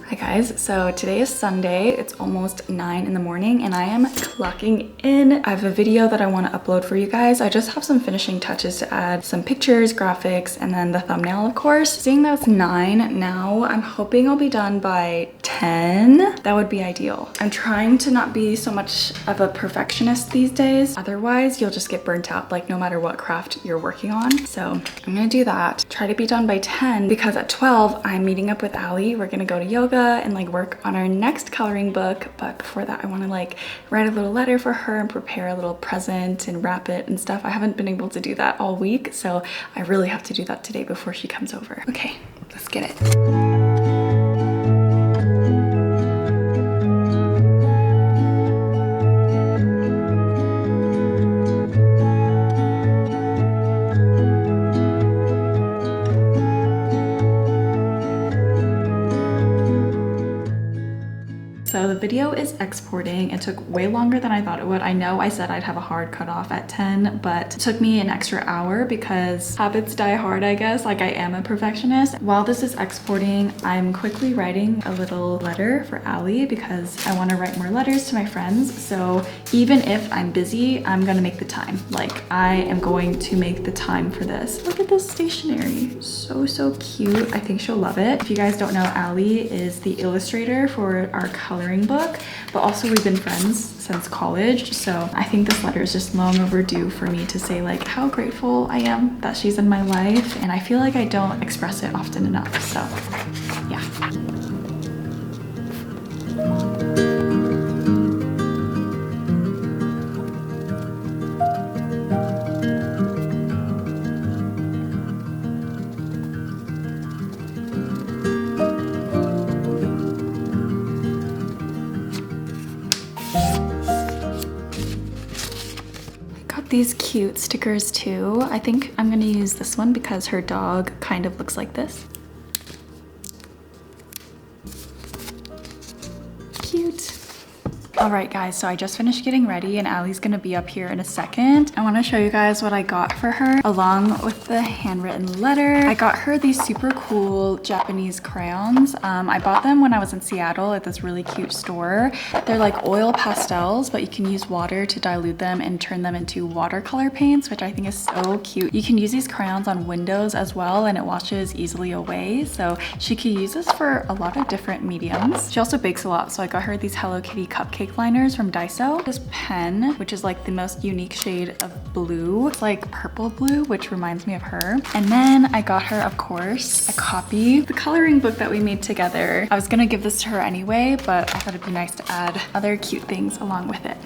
Hi guys, so today is Sunday. It's almost 9 in the morning and I am clocking in. I have a video that I want to upload for you guys. I just have some finishing touches to add, some pictures, graphics, and then the thumbnail of course. Seeing that it's 9 now, I'm hoping I'll be done by 10. That would be ideal. I'm trying to not be so much of a perfectionist these days. Otherwise, you'll just get burnt out like no matter what craft you're working on. So I'm gonna do that. Try to be done by 10 because at 12, I'm meeting up with Ali. We're gonna go to yoga and like work on our next coloring book, but before that I want to like write a little letter for her and prepare a little present and wrap it and stuff. I haven't been able to do that all week, so I really have to do that today before she comes over. Okay, let's get it. So the video is exporting. It took way longer than I thought it would. I know I said I'd have a hard cutoff at 10, but it took me an extra hour because habits die hard, I guess. Like I am a perfectionist. While this is exporting, I'm quickly writing a little letter for Ali because I want to write more letters to my friends. So even if I'm busy, I'm gonna make the time. Like I am going to make the time for this. Look at this stationery. So cute. I think she'll love it. If you guys don't know, Ali is the illustrator for our coloring book, but also we've been friends since college, so I think this letter is just long overdue for me to say like how grateful I am that she's in my life, and I feel like I don't express it often enough, so yeah. These cute stickers too. I think I'm gonna use this one because her dog kind of looks like this. Cute. All right guys, so I just finished getting ready and Ali's gonna be up here in a second. I wanna show you guys what I got for her along with the handwritten letter. I got her these super cool Japanese crayons. I bought them when I was in Seattle at this really cute store. They're like oil pastels, but you can use water to dilute them and turn them into watercolor paints, which I think is so cute. You can use these crayons on windows as well and it washes easily away. So she could use this for a lot of different mediums. She also bakes a lot, so I got her these Hello Kitty cupcake liners from Daiso. This pen, which is like the most unique shade of blue. It's like purple blue, which reminds me of her. And then I got her, of course, a copy of the coloring book that we made together. I was gonna give this to her anyway, but I thought it'd be nice to add other cute things along with it.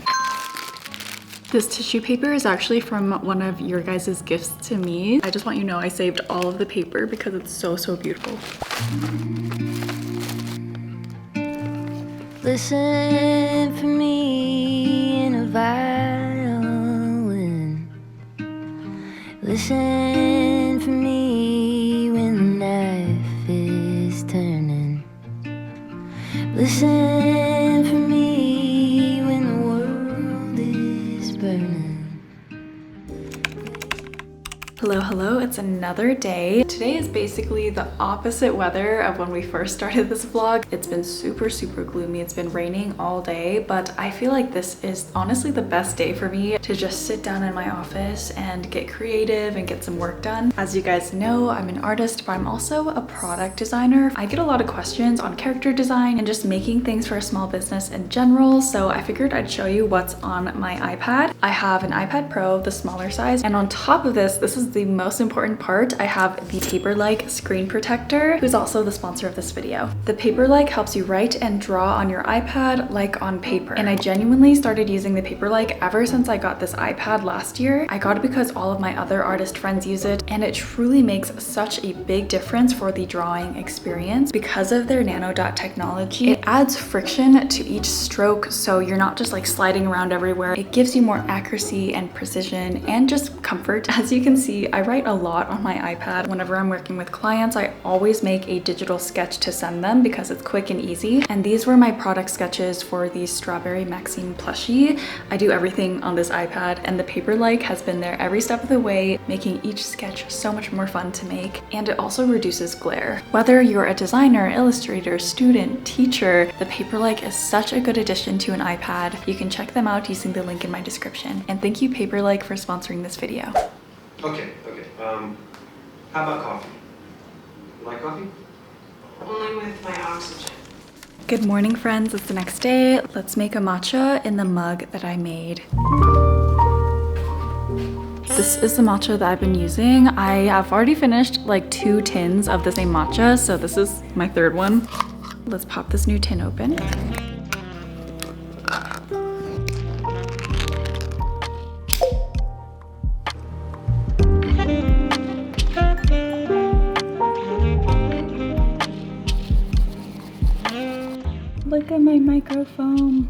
This tissue paper is actually from one of your guys' gifts to me. I just want you to know I saved all of the paper because it's so beautiful. Listen for me in a violin. Listen for me when the knife is turning. Listen for me when the world is burning. Hello, it's another day. Today is basically the opposite weather of when we first started this vlog. It's been super gloomy. It's been raining all day, but I feel like this is honestly the best day for me to just sit down in my office and get creative and get some work done. As you guys know, I'm an artist, but I'm also a product designer. I get a lot of questions on character design and just making things for a small business in general, so I figured I'd show you what's on my iPad. I have an iPad Pro, the smaller size, and on top of this is the most important part, I have the Paper-like screen protector, who's also the sponsor of this video. The Paper-like helps you write and draw on your iPad like on paper. And I genuinely started using the Paper-like ever since I got this iPad last year. I got it because all of my other artist friends use it, and it truly makes such a big difference for the drawing experience. Because of their nano dot technology, it adds friction to each stroke, so you're not just like sliding around everywhere. It gives you more accuracy and precision and just comfort. As you can see, easy. I write a lot on my iPad. Whenever I'm working with clients, I always make a digital sketch to send them because it's quick and easy. And these were my product sketches for the Strawberry Maxine plushie. I do everything on this iPad, and the Paperlike has been there every step of the way, making each sketch so much more fun to make. And it also reduces glare. Whether you're a designer, illustrator, student, teacher, the Paperlike is such a good addition to an iPad. You can check them out using the link in my description. And thank you Paperlike for sponsoring this video. Okay. How about coffee? You like coffee? Only with my oxygen. Good morning, friends. It's the next day. Let's make a matcha in the mug that I made. This is the matcha that I've been using. I have already finished like 2 tins of the same matcha, so this is my 3rd one. Let's pop this new tin open. Look at my microphone.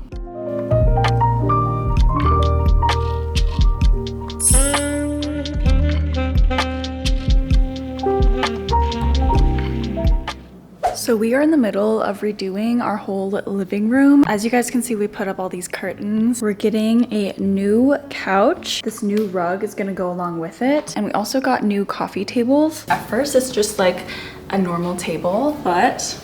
So we are in the middle of redoing our whole living room. As you guys can see, we put up all these curtains. We're getting a new couch. This new rug is gonna go along with it. And we also got new coffee tables. At first, it's just like a normal table, but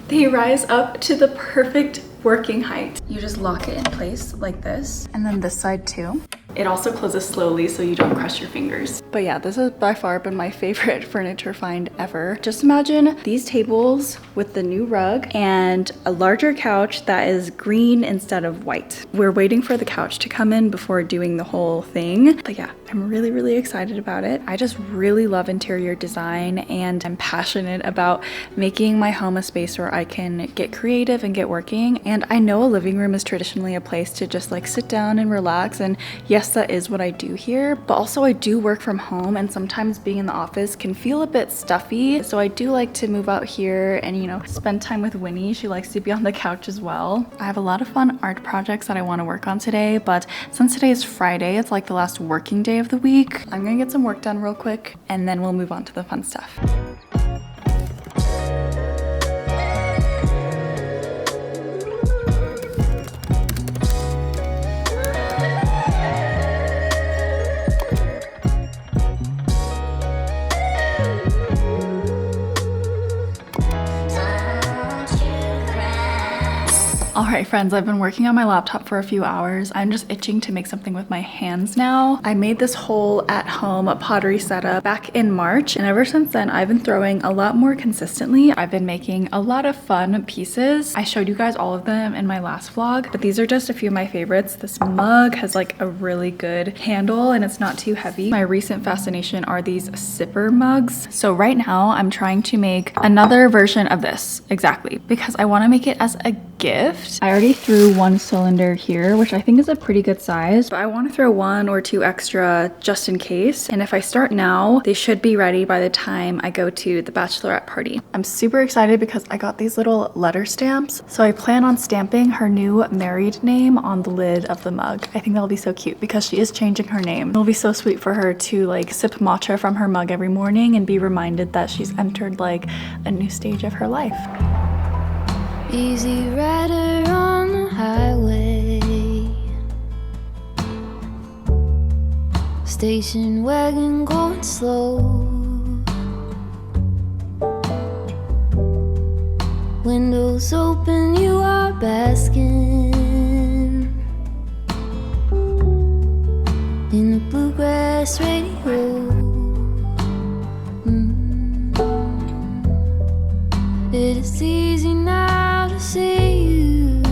they rise up to the perfect working height. You just lock it in place like this, and then this side too. It also closes slowly so you don't crush your fingers. But yeah, this has by far been my favorite furniture find ever. Just imagine these tables with the new rug and a larger couch that is green instead of white. We're waiting for the couch to come in before doing the whole thing. But yeah, I'm really excited about it. I just really love interior design, and I'm passionate about making my home a space where I can get creative and get working. And I know a living room is traditionally a place to just like sit down and relax, and yes, that is what I do here, but also I do work from home, and sometimes being in the office can feel a bit stuffy. So I do like to move out here and, you know, spend time with Winnie. She likes to be on the couch as well. I have a lot of fun art projects that I want to work on today, but since today is Friday, it's like the last working day of the week. I'm gonna get some work done real quick, and then we'll move on to the fun stuff. Alright friends, I've been working on my laptop for a few hours. I'm just itching to make something with my hands now. I made this whole at-home pottery setup back in March, and ever since then I've been throwing a lot more consistently. I've been making a lot of fun pieces. I showed you guys all of them in my last vlog, but these are just a few of my favorites. This mug has like a really good handle and it's not too heavy. My recent fascination are these sipper mugs. So right now I'm trying to make another version of this, exactly, because I want to make it as a gift. I already threw 1 cylinder here, which I think is a pretty good size, but I want to throw 1 or 2 extra just in case. And if I start now, they should be ready by the time I go to the bachelorette party. I'm super excited because I got these little letter stamps. So I plan on stamping her new married name on the lid of the mug. I think that'll be so cute because she is changing her name. It'll be so sweet for her to like sip matcha from her mug every morning and be reminded that she's entered like a new stage of her life. Easy rider on the highway, station wagon going slow, windows open, you are basking in the bluegrass radio. It is easy now to see you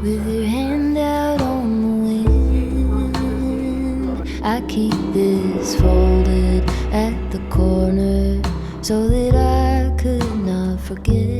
with your hand out on the wind. I keep this folded at the corner so that I could not forget.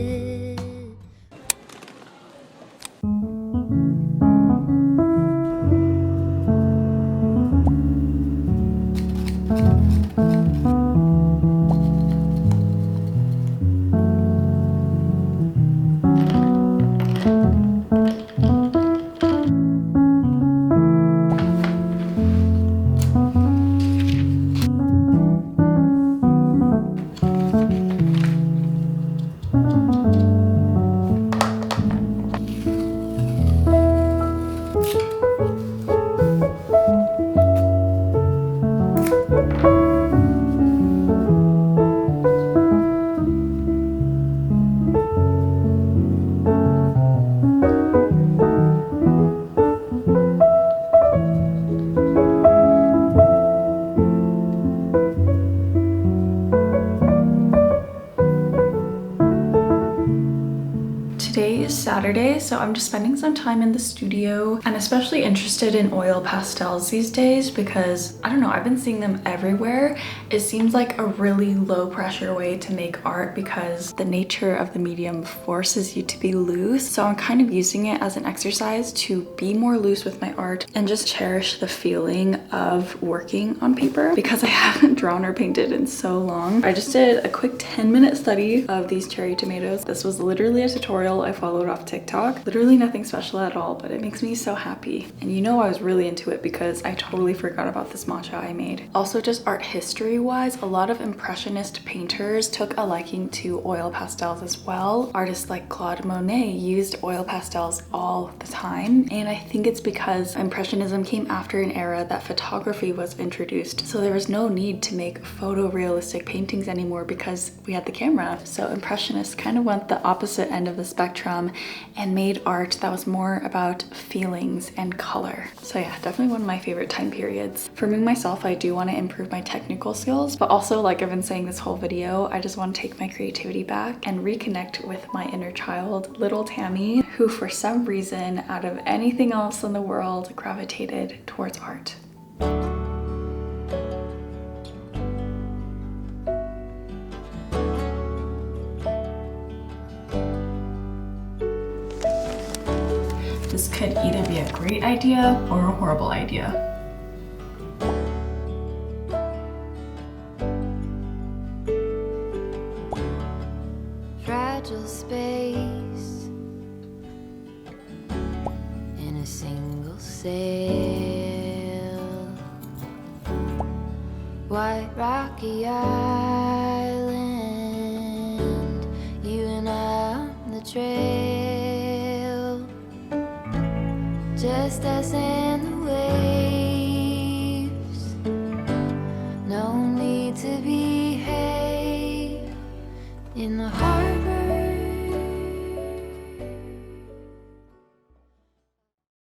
Today is Saturday, so I'm just spending some time in the studio. I'm especially interested in oil pastels these days because, I don't know, I've been seeing them everywhere. It seems like a really low pressure way to make art because the nature of the medium forces you to be loose. So I'm kind of using it as an exercise to be more loose with my art and just cherish the feeling of working on paper because I haven't drawn or painted in so long. I just did a quick 10-minute study of these cherry tomatoes. This was literally a tutorial I followed off TikTok. Literally nothing special at all, but it makes me so happy. And you know I was really into it because I totally forgot about this matcha I made. Also, just art history wise, a lot of impressionist painters took a liking to oil pastels as well. Artists like Claude Monet used oil pastels all the time. And I think it's because impressionism came after an era that photography was introduced. So there was no need to make photorealistic paintings anymore because we had the camera. So impressionists kind of went the opposite end of the spectrum and made art that was more about feelings and color. So yeah, definitely one of my favorite time periods. For me myself, I do want to improve my technical skills, but also, like I've been saying this whole video, I just want to take my creativity back and reconnect with my inner child, little Tammy, who for some reason out of anything else in the world gravitated towards art. This could either be a great idea or a horrible idea. Fragile space in a single sail, white rocky island, you and I on the trail, just us and the waves, no need to behave in the harbor.